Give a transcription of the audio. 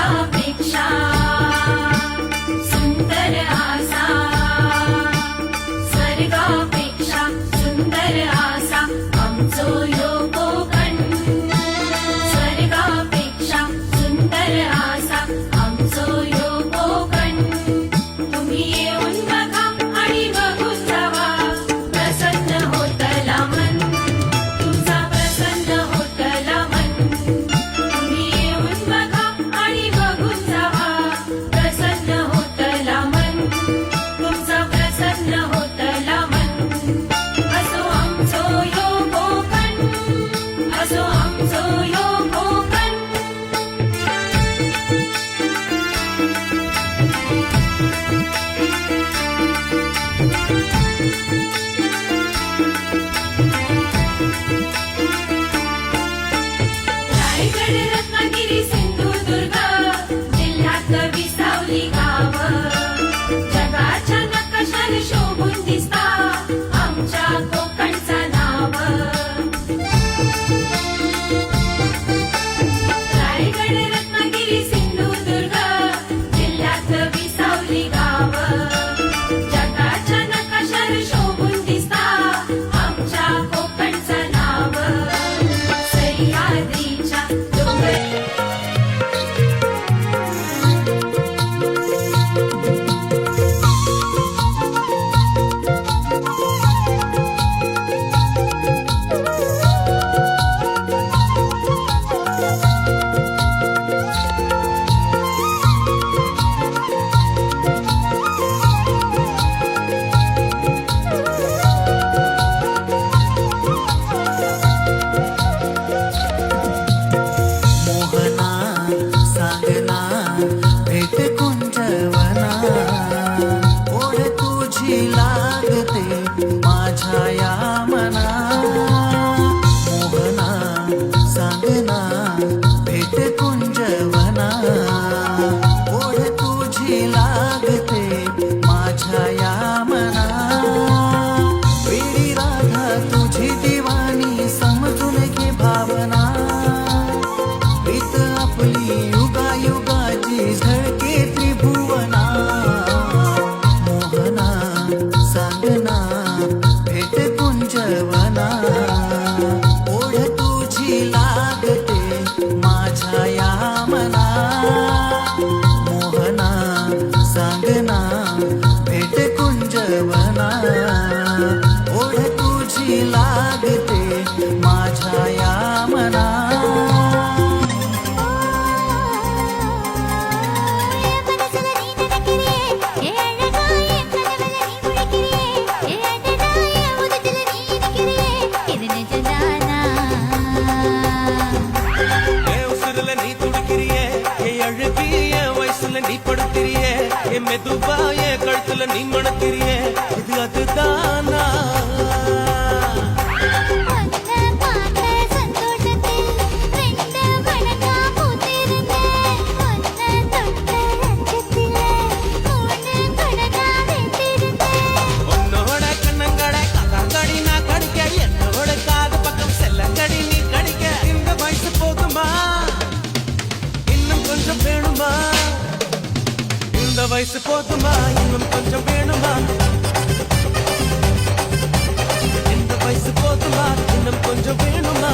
स्वर्गापेक्षा सुंदर आसा, स्वर्गापेक्षा सुंदर आसा आमचो ह्यो कोकण, स्वर्गापेक्षा सुंदर आसा आमचो ह्यो कोकण. तुम्ही येऊन बघा आणि बघून जावा, प्रसन्न होतला मन, तुमचा प्रसन्न होतला मन. तुम्ही येऊन बघा आणि बघून जावा, प्रसन्न होतला मन, तुमचा प्रसन्न होतला मन. असो आमचो ह्यो कोकण, असो आमचो ह्यो कोकण. रायगड, रत्नागिरी, सिंधुदुर्ग जिल्ह्यात विसावली गाव, जगाच्या नकाशाने शोभून दिसता आमच्या कोकणचा नाव. रायगड, रत्नागिरी, सिंधुदुर्ग जिल्ह्यात विसावली गाव, जगाच्या नकाशाने शोभून दिसता आमच्या कोकणचा नाव. सह्याद्रीच्या डोंगर मोहना सांगना भेट कुंजवना, ओढ तुझी लागते माझ्या या मना. मोहना सांगना भेट कुंजवना, ओढ तुझी लागते माझ्या या मना. वेडी राधा तुझी दिवाणी समजून घे भावना, प्रीत आपली युगायुगाची झळके त्रिभुवना. मोहना सांगना भेट कुंजवना, ओढ तुझी लागते माझ्या या मना. मोहना सांगना भेट कुंजवना, ओढ तुझी लागते माझ्या या मना. உசுருல நீ துடிக்கிறியே, அழகிய வயசுல நீ படுக்கிறியே, மெதுவாய கழுத்துல நீ மணக்கிறியே, இது அதுதானா? உன்னோட கண்ணங்கடை கதாங்கடி நான் கடிக்க, என்னோட காது பக்கம் செல்லங்கடி நீ கடிக்க. இந்த வயசு போதுமா, இன்னும் கொஞ்சம் வேணுமா? இந்த வயசு போதுமா, இன்னும் கொஞ்சம் வேணுமா? இந்த வயசு போதுமா, இன்னும் கொஞ்சம் வேணுமா?